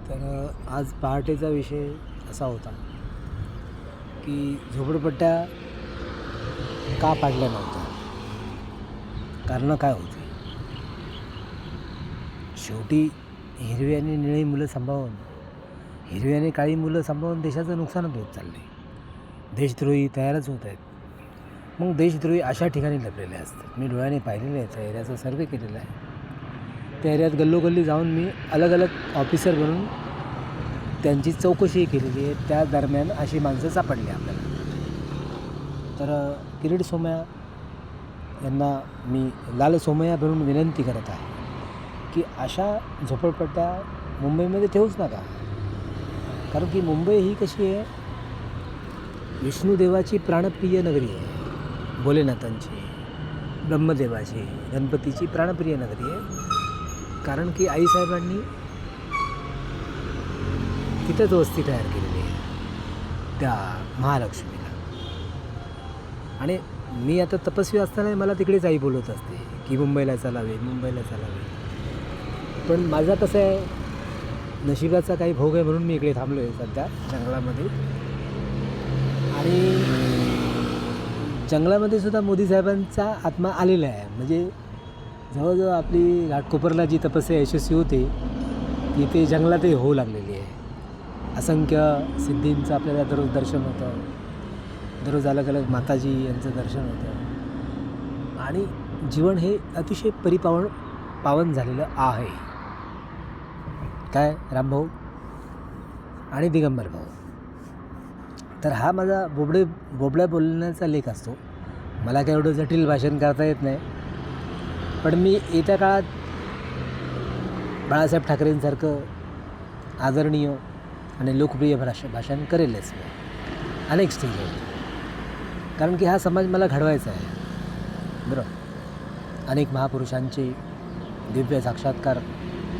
तर आज पहाटेचा विषय असा होता की झोपडपट्ट्या का पाडल्या नव्हत्या, कारणं काय होती. शेवटी हिरवी आणि निळी मुलं सांभाळून, हिरवी आणि काळी मुलं सांभाळून देशाचं नुकसानच होत चाललं आहे. देशद्रोही तयारच होत आहेत. मग देशद्रोही अशा ठिकाणी लपलेले असतात. मी डोळ्याने पाहिलेले आहेत, त्या एरियाचा सर्वे केलेला आहे. त्या एरियात गल्लोगल्ली जाऊन मी अलग अलग ऑफिसर बनून त्यांची चौकशी केलेली आहे. त्या दरम्यान अशी माणसं सापडली आपल्याला. तर किरीट सोमय्या यांना मी लाल सोमय्या बनून विनंती करत आहे की अशा झोपडपट्ट्या मुंबईमध्ये ठेवूच नका. कारण की मुंबई ही कशी आहे, विष्णुदेवाची प्राणप्रिय नगरी आहे, भोलेनाथांची, ब्रह्मदेवाची, गणपतीची प्राणप्रिय नगरी आहे. कारण की आईसाहेबांनी तिथंच वस्ती तयार केलेली आहे त्या महालक्ष्मीला. आणि मी आता तपस्वी असताना मला तिकडेच आई बोलत असते की मुंबईला चालावे, मुंबईला चालावे. पण माझा कसं आहे, नशिबाचा काही भोग आहे म्हणून मी इकडे थांबलो आहे सध्या जंगलामध्ये. आणि जंगलामध्ये सुद्धा मोदी साहेबांचा आत्मा आलेला आहे. म्हणजे जवळजवळ आपली घाटकोपरला जी तपस्या यशस्वी होते ती ते जंगलातही होऊ लागलेली आहे. असंख्य सिद्धींचं आपल्याला दररोज दर्शन होतं, दररोज अलग अलग माताजी यांचं दर्शन होतं. आणि जीवन हे अतिशय पावन झालेलं आहे. काय रामभाऊ आणि दिगंबर भाऊ. तर हा माझा बोबड्या बोलण्याचा लेख असतो. मला काय एवढं जटिल भाषण करता येत नाही, पण मी येत्या काळात बाळासाहेब ठाकरेंसारखं आदरणीय आणि लोकप्रिय भाषण करेलच मी अनेक स्टेजवर. कारण की हा समाज मला घडवायचा आहे. बरोबर, अनेक महापुरुषांचे दिव्य साक्षात्कार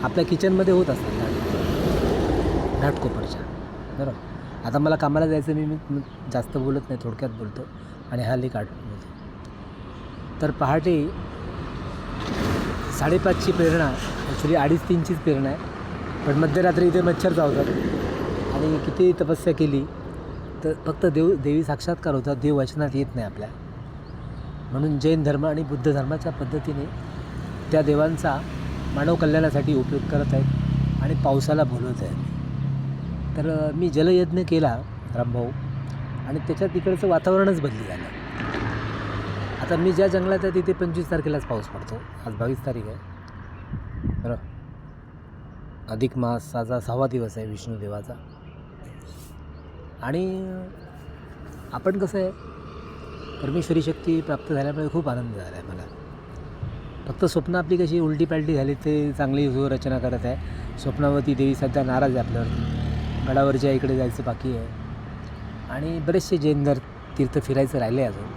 आपल्या किचनमध्ये होत असतात घाटकोपरच्या. बरोबर, आता मला कामाला जायचं, मी जास्त बोलत नाही, थोडक्यात बोलतो आणि हा लेख बोलतो. तर पहाटे 5:30ची प्रेरणा, ॲक्च्युली 2:30-3चीच प्रेरणा आहे. पण मध्यरात्री इथे मच्छर चावतात आणि किती तपस्या केली तर फक्त देवी साक्षात्कार होता, देव वचनात येत नाही आपल्या. म्हणून जैन धर्म आणि बुद्ध धर्माच्या पद्धतीने त्या देवांचा मानव कल्याणासाठी उपयोग करत आहेत आणि पावसाला बोलवत आहेत. तर मी जलयज्ञ केला रामभाऊ, आणि त्याच्यात तिकडचं वातावरणच बदली झालं. आता मी ज्या जंगलात आहे तिथे 25 तारखेलाच पाऊस पडतो. आज 22 तारीख आहे. बरं, अधिक मासाचा 6वा दिवस आहे विष्णुदेवाचा. आणि आपण कसं आहे, परमेश्वरी शक्ती प्राप्त झाल्यामुळे खूप आनंद झाला आहे मला. फक्त स्वप्न आपली कशी उलटी पालटी झाली, ते चांगली रचना करत आहे. स्वप्नावती देवी सध्या नाराज आहे आपल्यावरती. गडावरच्या इकडे जायचं बाकी आहे आणि बरेचसे जैन तीर्थ फिरायचं राहिले आहे अजून.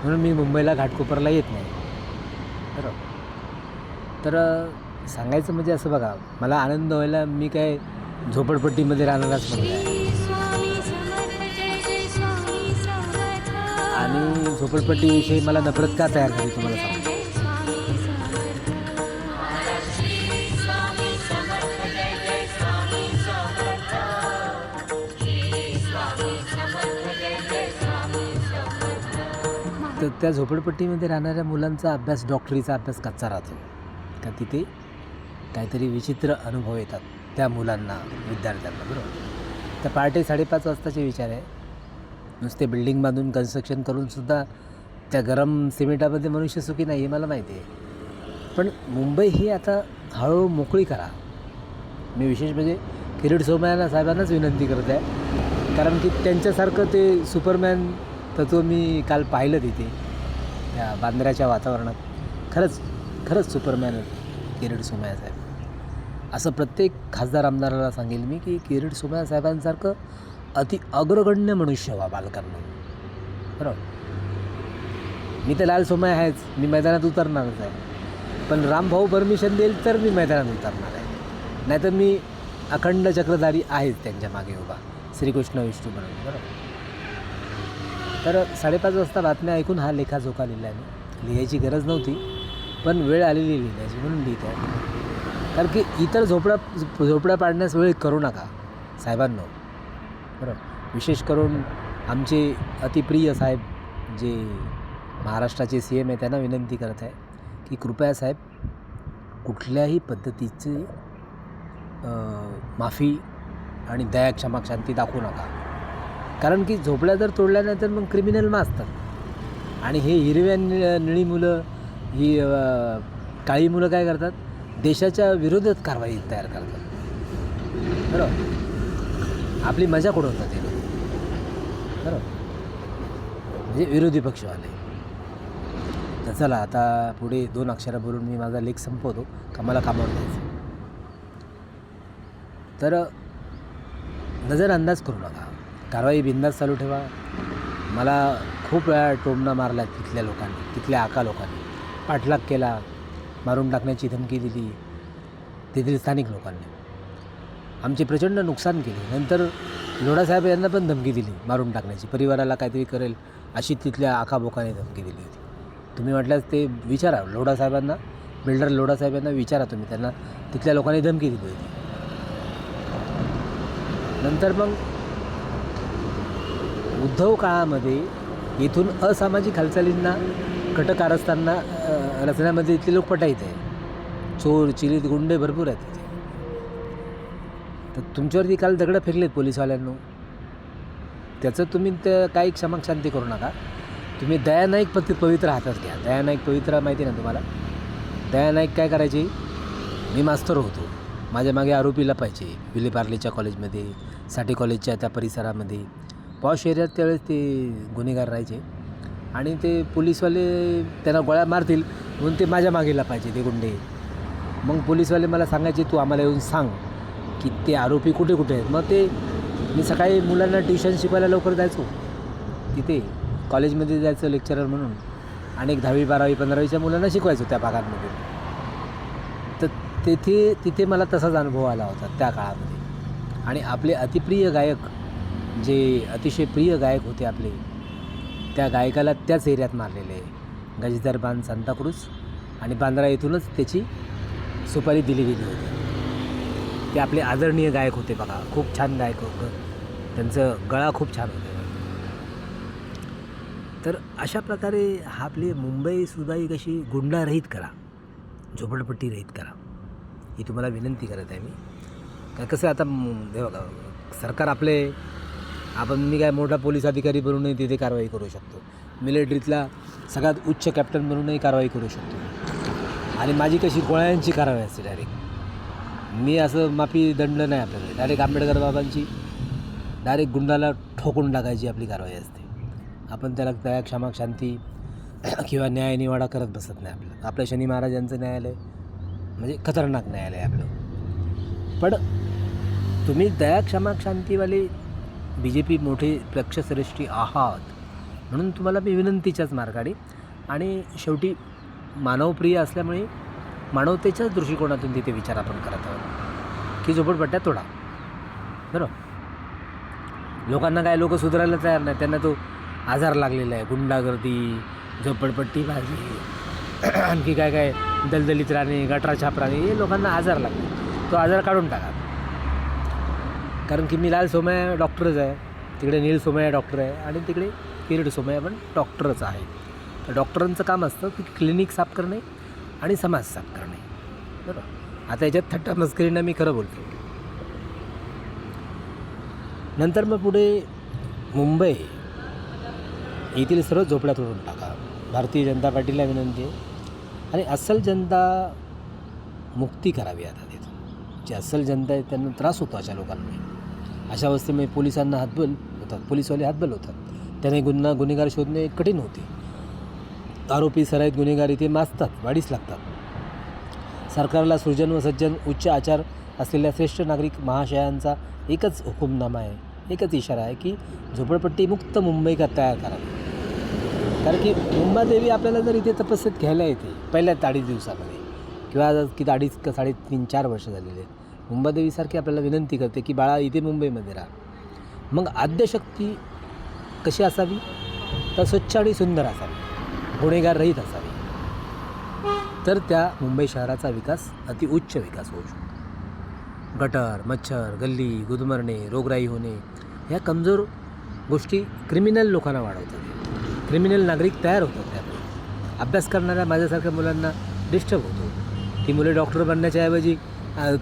म्हणून मी मुंबईला घाटकोपरला येत नाही. बरोबर, तर सांगायचं म्हणजे असं बघा, मला आनंद व्हायला मी काय झोपडपट्टीमध्ये राहणारच म्हणलं आहे. आणि झोपडपट्टीविषयी मला नफरत का तयार झाली तुम्हाला सांगतो. तर त्या झोपडपट्टीमध्ये राहणाऱ्या मुलांचा अभ्यास, डॉक्टरीचा अभ्यास कच्चा राहतो का तिथे काहीतरी विचित्र अनुभव येतात त्या मुलांना, विद्यार्थ्यांना. बरोबर, तर पहाटे 5:30 वाजताचे विचार आहे. नुसते बिल्डिंग बांधून कन्स्ट्रक्शन करूनसुद्धा त्या गरम सिमेंटामध्ये मनुष्य सुखी नाही हे मला माहिती आहे. पण मुंबई ही आता हळूहळू मोकळी करा. मी विशेष म्हणजे किरीट सोमय्या साहेबांनाच विनंती करत आहे. कारण की त्यांच्यासारखं ते सुपरमॅन तत्व मी काल पाहिलं तिथे त्या बांद्र्याच्या वातावरणात. खरंच सुपरमॅन किरीट सोमय्या साहेब. असं प्रत्येक खासदार आमदाराला सांगेल मी की किरीट सोमय्या साहेबांसारखं अति अग्रगण्य मनुष्य व्हा बालकांना. बरोबर, मी तर लाल सोमय्या आहेच, मी मैदानात उतरणारच आहे. पण रामभाऊ परमिशन देईल तर मी मैदानात उतरणार आहे, नाहीतर मी अखंड चक्रधारी आहेच त्यांच्या मागे उभा, श्रीकृष्ण विष्णू म्हणून. बरोबर, तर 5:30 वाजता बातम्या ऐकून हा लेखाजोखा लिहिला आहे. लिहायची गरज नव्हती, पण वेळ आलेली लिहिण्याची म्हणून लिहित आहे. कारण की इतर झोपड्या पाडण्यास वेळ करू नका साहेबांनो, बरं. विशेष करून आमचे अतिप्रिय साहेब जे महाराष्ट्राचे CM आहे त्यांना विनंती करत आहे की कृपया साहेब कुठल्याही पद्धतीची माफी आणि दया क्षमा शांती दाखवू नका. कारण की झोपड्या जर तोडल्या नाही तर मग क्रिमिनल माजतात. आणि हे हिरव्या निळी मुलं, ही काळी मुलं काय करतात, देशाच्या विरोधात कारवाई तयार करतात, बरोबर. आपली मजा उडवतात हे लोक, बरोबर, म्हणजे विरोधी पक्षवाले. तर चला आता पुढे 2 अक्षरं बोलून मी माझा लेख संपवतो का मला कामावर जायचं. तर नजरअंदाज करू नका, कारवाई बिंदास चालू ठेवा. मला खूप वेळा टोमणा मारला तिथल्या लोकांनी, तिथल्या आका लोकांनी पाठलाग केला, मारून टाकण्याची धमकी दिली तेथील स्थानिक लोकांनी. आमचे प्रचंड नुकसान केले. नंतर लोढासाहेब यांना पण धमकी दिली मारून टाकण्याची, परिवाराला काहीतरी करेल अशी तिथल्या आखाबोकाने धमकी दिली होती. तुम्ही म्हटल्यास ते विचारा लोढासाहेबांना, बिल्डर लोढासाहेबांना विचारा तुम्ही, त्यांना तिथल्या लोकांनी धमकी दिली होती. नंतर मग उद्धव काळामध्ये येथून असामाजिक हालचालींना कटकारस्थांना रचण्यामध्ये इथले लोक पटाईत आहे. चोर चिरीत गुंडे भरपूर आहेत तिथे. तर तुमच्यावरती काल दगडं फेकलेत पोलिसवाल्यांनो, त्याचं तुम्ही काही क्षमा शांती करू नका. तुम्ही दया नाईक पवित्र हातात घ्या. दया नाईक पवित्र माहिती ना तुम्हाला. दया नाईक काय करायची, मी मास्तर होतो, माझ्या मागे आरोपी लपायचे विलेपार्लेच्या कॉलेजमध्ये, साठी कॉलेजच्या त्या परिसरामध्ये, पॉश एरियात. त्यावेळेस ते गुन्हेगार राहायचे आणि ते पोलीसवाले त्यांना गोळ्या मारतील म्हणून ते माझ्या मागे लपायचे ते गुंडे. मग पोलीसवाले मला सांगायचे तू आम्हाला येऊन सांग की ते आरोपी कुठे कुठे आहेत. मग ते मी सकाळी मुलांना ट्युशन शिकवायला लवकर जायचो तिथे कॉलेजमध्ये, जायचं लेक्चरर म्हणून, आणि 10वी 12वी 15वीच्या मुलांना शिकवायचो त्या भागांमध्ये. तर तिथे मला तसाच अनुभव आला होता त्या काळामध्ये. आणि आपले अतिप्रिय गायक, जे अतिशय प्रिय गायक होते आपले, त्या गायकाला त्याच एरियात मारलेले आहे. गजदर बांध सांताक्रूज आणि बांद्रा येथूनच त्याची सुपारी दिली गेली होती. ते आपले आदरणीय गायक होते बघा, खूप छान गायक होतं, त्यांचं गळा खूप छान होता. तर अशा प्रकारे हा आपली मुंबईसुद्धा एक अशी गुंडारहित करा, झोपडपट्टी रहित करा, ही तुम्हाला विनंती करत आहे मी. काय कसं आता हे बघा, सरकार आपले, मी काय मोठा पोलीस अधिकारी बनूनही तिथे कारवाई करू शकतो, मिलिटरीतला सगळ्यात उच्च कॅप्टन बनूनही कारवाई करू शकतो. आणि माझी कशी गोळ्यांची कारवाई असते डायरेक्ट. मी असं माफी दंड नाही आपल्याला, डायरेक्ट आंबेडकर बाबांची डायरेक्ट गुंडाला ठोकून टाकायची आपली कारवाई असते. आपण त्याला दया क्षमा शांती किंवा न्याय निवाडा करत बसत नाही. आपलं शनी महाराजांचं न्यायालय म्हणजे खतरनाक न्यायालय आपलं. पण तुम्ही दया क्षमा शांतीवाले BJP मोठे पक्षश्रेष्ठी आहात म्हणून तुम्हाला मी विनंतीच्याच मार्गाने, आणि शेवटी मानवप्रिय असल्यामुळे मानवतेच्याच दृष्टिकोनातून तिथे विचार आपण करत आहोत की झोपडपट्ट्या तोडा, बरोबर. लोकांना काय, लोक सुधारायला तयार नाही, त्यांना तो आजार लागलेला आहे, गुंडागर्दी, झोपडपट्टी बाजी, आणखी काय काय दलदलीत राहणे, गटरा छाप राहणे, हे लोकांना आजार लागतो. तो आजार काढून टाका. कारण की मी लाल सोमय्या डॉक्टरच आहे, तिकडे नील सोमय्या डॉक्टर आहे, आणि तिकडे किरीट सोमय्या पण डॉक्टरच आहे. तर डॉक्टरांचं काम असतं की क्लिनिक साफ करणे आणि समाज साफ करणे, बरोबर. आता याच्यात थट्टा मस्करीनं मी खरं बोलतो. नंतर मग पुढे मुंबई येथील सर्व झोपड्या तोडून टाका. भारतीय जनता पार्टीला विनंती आहे. आणि अस्सल जनता मुक्ती करावी आता तिथं. जी अस्सल जनता आहे त्यांना त्रास होतो अशा लोकांना. अशा अवस्थेमध्ये पोलिसांना हातबल होतात, पोलिसवाले हातबल होतात. त्याने गुन्हेगार शोधणे कठीण होते. आरोपी सराईत गुन्हेगार इथे माजतात, वाढीस लागतात. सरकारला सृजन व सज्जन उच्च आचार असलेल्या श्रेष्ठ नागरिक महाशयांचा एकच हुकुमनामा आहे, एकच इशारा आहे की झोपडपट्टी मुक्त मुंबई तयार करावी. कारण की मुंबादेवी आपल्याला जर इथे तपस्येत घ्यायला येते पहिल्या 2.5 दिवसामध्ये, किंवा की 2.5 का 3.5-4 वर्ष झालेले आहेत, मुंबादेवीसारखी आपल्याला विनंती करते की बाळा इथे मुंबईमध्ये राहा. मग आद्यशक्ती कशी असावी, तर स्वच्छ आणि सुंदर असावी, गुन्हेगार रहित असावी. तर त्या मुंबई शहराचा विकास अतिउच्च विकास होऊ शकतो. गटर, मच्छर, गल्ली, गुदमरणे, रोगराई होणे ह्या कमजोर गोष्टी क्रिमिनल लोकांना वाढवतात. क्रिमिनल नागरिक तयार होतात. त्यामुळे अभ्यास करणाऱ्या माझ्यासारख्या मुलांना डिस्टर्ब होतो. ती मुले डॉक्टर बनण्याच्या ऐवजी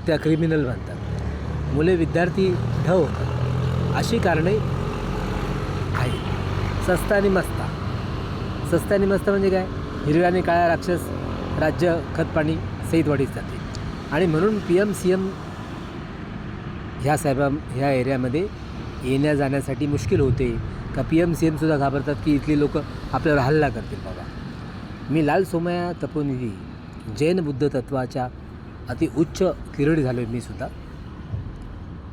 त्या क्रिमिनल बनतात. मुले विद्यार्थी ढ होतात. अशी कारणे आहेत. सस्ता आणि मस्ता. सस्ता आणि मस्त म्हणजे काय? हिरव्या आणि काळ्या राक्षस राज्य खतपाणी सहित वाढीत जाते. आणि म्हणून PM-CM ह्या एरियामध्ये येण्या जाण्यासाठी मुश्किल होते. का PM-CMसुद्धा घाबरतात की इथली लोक आपल्यावर हल्ला करतील. बाबा, मी लाल सोमय्या तपोनिधी जैन बुद्ध तत्त्वाच्या अतिउच्च किरीट झालो आहे. मी सुद्धा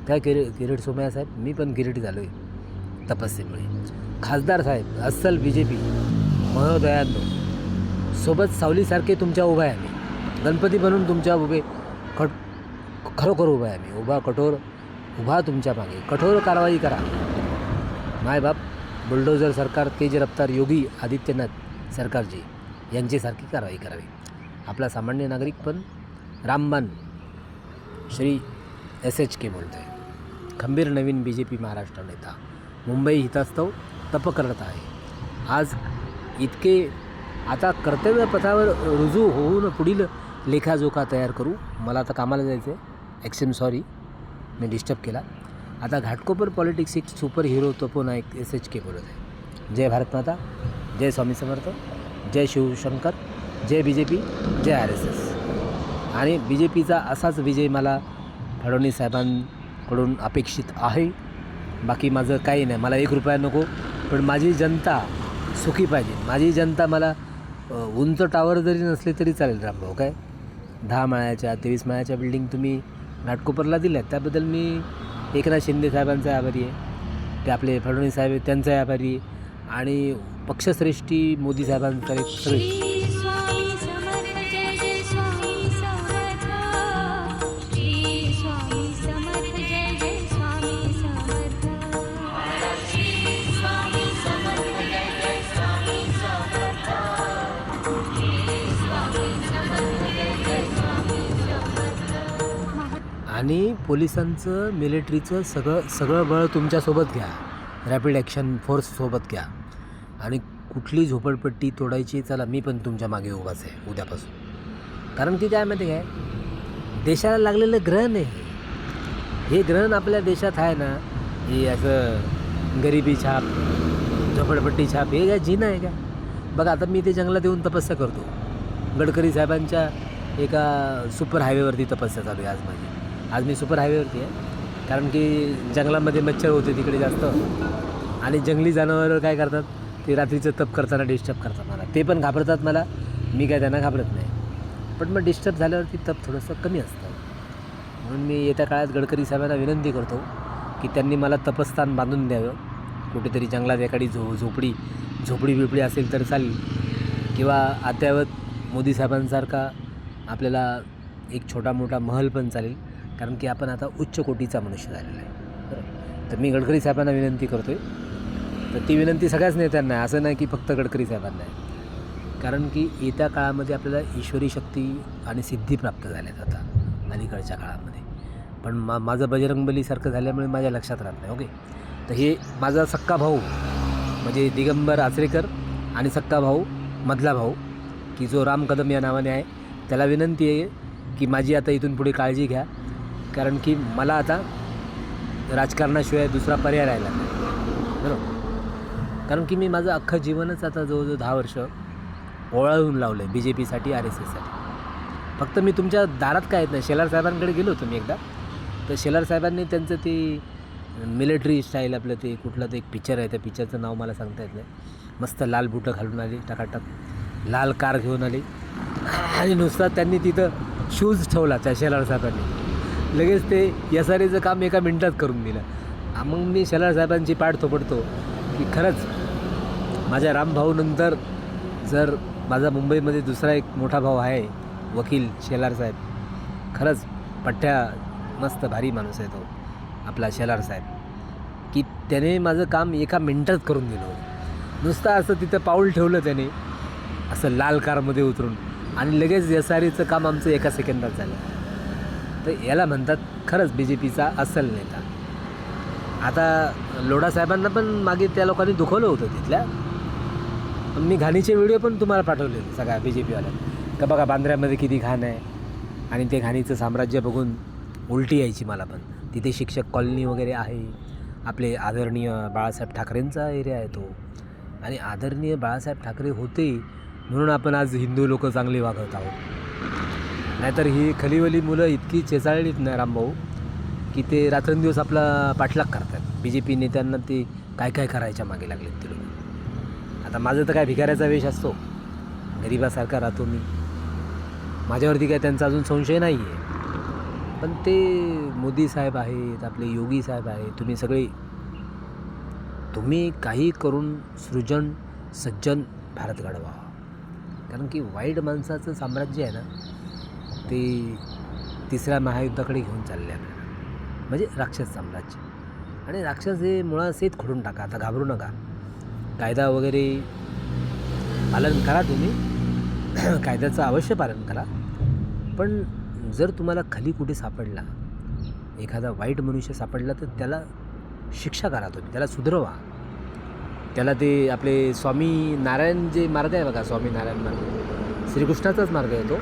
काय किरीट सोमय्या साहेब, मी पण किरीट झालो आहे तपस्येमुळे. खासदार साहेब अस्सल BJP महोदयांनो, सोबत सावलीसारखे तुमच्या उभा आहे आम्ही. गणपती बनून तुमच्या उभे खरोखर उभा आहे आम्ही. उभा तुमच्या मागे. कठोर कारवाई करा. मायबाप बुलडोझर सरकार, तेज रफ्तार योगी आदित्यनाथ सरकारजी यांच्यासारखी कारवाई करावी. आपला सामान्य नागरिक पण रामबाण श्री SHK बोलतो आहे. खंबीर नवीन BJP महाराष्ट्र नेता मुंबई हितास्तव तप करत आहे. आज इतके आता कर्तव्यपथावर रुजू होऊन पुढील लेखाजोखा तयार करू. मला आता कामाला जायचं आहे. एक्सेम सॉरी, मी डिस्टर्ब केला. आता घाटकोपर पॉलिटिक्स एक सुपर हिरो तपोनायक SHK बोलत आहे. जय भारत माता, जय स्वामी समर्थ, जय शिवशंकर, जय BJP, जय RSS. आणि BJPचा असाच विजय मला फडणवीस साहेबांकडून अपेक्षित आहे. बाकी माझं काही नाही. मला 1 रुपया नको, पण माझी जनता सुखी पाहिजे. माझी जनता मला उंच टावर जरी नसले तरी चालेल. रामभाऊ, काय 10 माळ्याच्या 23 माळ्याच्या बिल्डिंग तुम्ही घाटकोपरला दिल्यात, त्याबद्दल मी एकनाथ शिंदे साहेबांचा आभारी आहे. ते आपले फडणवीस साहेब आहेत त्यांचा आभारी आहे. आणि पक्षश्रेष्ठी मोदी साहेबांचा एक सगळे. आणि पोलिसांचं, मिलिटरीचं सगळं बळ तुमच्यासोबत घ्या. रॅपिड ॲक्शन फोर्ससोबत घ्या. आणि कुठली झोपडपट्टी तोडायची, चला मी पण तुमच्या मागे उभाच आहे उद्यापासून. कारण की काय माहिती काय, देशाला लागलेलं ग्रहण आहे हे. ग्रहण आपल्या देशात आहे ना, हे असं गरिबी छाप, झोपडपट्टी छाप, हे काय जीणं आहे का? बघा, आता मी ते जंगलात येऊन तपस्या करतो. गडकरी साहेबांच्या एका सुपर हायवेवरती तपस्या चालू आहे आज माझी. आज मी सुपर हायवेवरती आहे. कारण की जंगलामध्ये मच्छर होते तिकडे जास्त. आणि जंगली जनावरं काय करतात, ते रात्रीचं तप करताना डिस्टर्ब करतात मला. ते पण घाबरतात मला, मी काय त्यांना घाबरत नाही. पण मग डिस्टर्ब झाल्यावरती तप थोडंसं कमी असतं. म्हणून मी येत्या काळात गडकरी साहेबांना विनंती करतो की त्यांनी मला तपस्थान बांधून द्यावं. कुठेतरी जंगलात एखादी झोपडी बिपडी असेल तर चालेल. किंवा अद्ययावत मोदी साहेबांसारखा आपल्याला एक छोटा मोठा महल पण चालेल. कारण की आपण आता उच्च कोटीचा मनुष्य झालेला आहे. बरं, तर मी गडकरी साहेबांना विनंती करतो आहे. तर ती विनंती सगळ्याच नेत्यांना आहे, असं नाही की फक्त गडकरी साहेबांना आहे. कारण की येत्या काळामध्ये आपल्याला ईश्वरी शक्ती आणि सिद्धी प्राप्त झाल्यात आता अलीकडच्या काळामध्ये. पण माझं बजरंगबलीसारखं झाल्यामुळे माझ्या लक्षात राहत नाही. ओके, तर हे माझा सक्का भाऊ म्हणजे दिगंबर आचरेकर आणि सक्का भाऊ मधला भाऊ की जो राम कदम या नावाने आहे, त्याला विनंती आहे की माझी आता इथून पुढे काळजी घ्या. कारण की मला आता राजकारणाशिवाय दुसरा पर्याय राहिला नाही. बरोबर, कारण की मी माझं अख्खं जीवनच आता जवळजवळ 10 वर्ष ओवाळून लावलं आहे BJPसाठी, RSSसाठी. फक्त मी तुमच्या दारात काय येत नाही. शेलार साहेबांकडे गेलो होतो मी एकदा. तर शेलार साहेबांनी त्यांचं ते मिलिटरी स्टाईल आपलं ते कुठलं ते एक पिक्चर आहे, त्या पिक्चरचं नाव मला सांगता येत नाही. मस्त लाल बुटं घालून आले, टकाटक लाल कार घेऊन आली. आणि नुसता त्यांनी तिथं शूज ठेवला त्या शेलार साहेबांनी. लगेच ते SRAचं काम एका मिनटात करून दिलं. मग मी शेलार साहेबांची पाठ थोपडतो की खरंच माझ्या रामभाऊनंतर जर माझा मुंबईमध्ये दुसरा एक मोठा भाऊ आहे वकील शेलार साहेब. खरंच पठ्ठ्या मस्त भारी माणूस आहे तो आपला शेलार साहेब, की त्याने माझं काम एका मिनटात करून दिलं. नुसतं असं तिथं पाऊल ठेवलं त्याने, असं लाल कारमध्ये उतरून आणि लगेच एस-आर-ईचं काम आमचं एका सेकंदात झालं. तर याला म्हणतात खरंच बी जे पीचा अस्सल नेता. आता लोढा साहेबांना पण मागे त्या लोकांनी दुखवलं होतं तिथल्या. पण मी घाणीचे व्हिडिओ पण तुम्हाला पाठवले सगळ्या बी जे पीवाल्या का बघा बांद्र्यामध्ये किती घाण आहे. आणि ते घाणीचं साम्राज्य बघून उलटी यायची मला पण. तिथे शिक्षक कॉलनी वगैरे आहे. आपले आदरणीय बाळासाहेब ठाकरेंचा एरिया आहे तो. आणि आदरणीय बाळासाहेब ठाकरे होते म्हणून आपण आज हिंदू लोक चांगली वागवत आहोत. नाहीतर ही खलीवली मुलं इतकी चेचाळलीत ना रामभाऊ की ते रात्रंदिवस आपला पाठलाग करतात. बी जे पी नेत्यांना ते काय काय करायच्या मागे लागलेत ते लोक. आता माझं तर काय भिकाऱ्याचा वेश असतो, गरिबासारखा राहतो मी. माझ्यावरती काय त्यांचा अजून संशय नाही आहे. पण ते मोदी साहेब आहेत, आपले योगी साहेब आहेत, तुम्ही सगळे तुम्ही काही करून सृजन सज्जन भारत घडवा. कारण की वाईट माणसाचं साम्राज्य आहे ना ते तिसऱ्या महायुद्धाकडे घेऊन चालले आपल्याला. म्हणजे राक्षस साम्राज्य. आणि राक्षस हे मुळासहित खोडून टाका. आता घाबरू नका. कायदा वगैरे पालन करा तुम्ही. कायद्याचं अवश्य पालन करा. पण जर तुम्हाला खाली कुठे सापडला, एखादा वाईट मनुष्य सापडला तर त्याला शिक्षा करा तुम्ही. त्याला सुधरवा. त्याला ते आपले स्वामी नारायण जे मार्ग आहे बघा, स्वामी नारायण मार्ग श्रीकृष्णाचाच मार्ग आहे तो.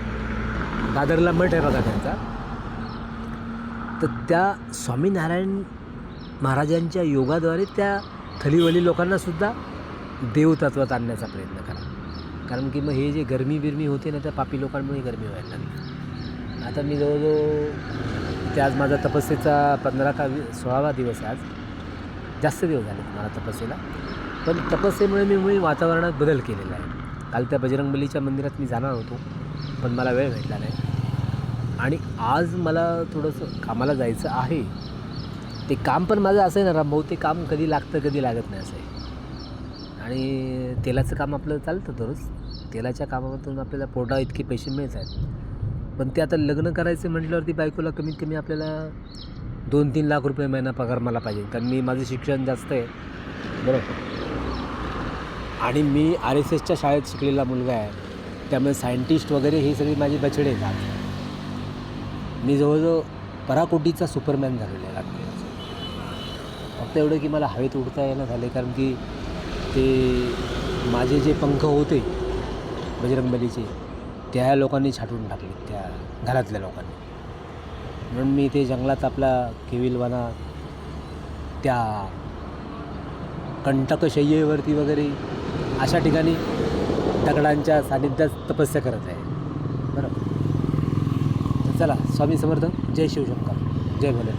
दादरला मठ आहे बघा त्यांचा. तर त्या स्वामीनारायण महाराजांच्या योगाद्वारे त्या खलीवली लोकांनासुद्धा देवतत्वात आणण्याचा प्रयत्न करा. कारण की मग हे जे गरमी बिरमी होते ना त्या पापी लोकांमुळे गरमी व्हायला लागली. आता मी जवळजवळ ते आज माझा तपस्येचा 15 का 16वा दिवस आहे आज. जास्त दिवस झाले मला तपस्येला. पण तपस्येमुळे मी वातावरणात बदल केलेला आहे. काल त्या बजरंगबलीच्या मंदिरात मी जाणार होतो पण मला वेळ भेटला नाही. आणि आज मला थोडंसं कामाला जायचं आहे. ते काम पण माझं असं आहे ना रामभाऊ, ते काम कधी लागतं कधी लागत नाही असं आहे. आणि तेलाचं काम आपलं चालतं दररोज. तेलाच्या कामामधून आपल्याला पोटा इतके पैसे मिळत आहेत. पण ते आता लग्न करायचं म्हटल्यावरती बायकोला कमीत कमी आपल्याला 2-3 लाख रुपये महिना पगार मला पाहिजे. कारण मी माझं शिक्षण जास्त आहे बरोबर. आणि मी RSSच्या शाळेत शिकलेला मुलगा आहे. त्यामुळे सायंटिस्ट वगैरे हे सगळी माझी बछडे आहेत. मी जवळजवळ पराकोटीचा सुपरमॅन झालेला आहे लागले. फक्त एवढं की मला हवेत उडता येणं झाले. कारण की ते माझे जे पंख होते बजरंगबलीचे त्या लोकांनी छाटून टाकले, त्या घरातल्या लोकांनी. म्हणून मी ते जंगलात आपला केविलवाना त्या कंटकशय्येवरती वगैरे अशा ठिकाणी दगडांच्या सानिध्यात तपस्या करत आहे बरं. चला, स्वामी समर्थ. जय शिवशंकर. जय भोले.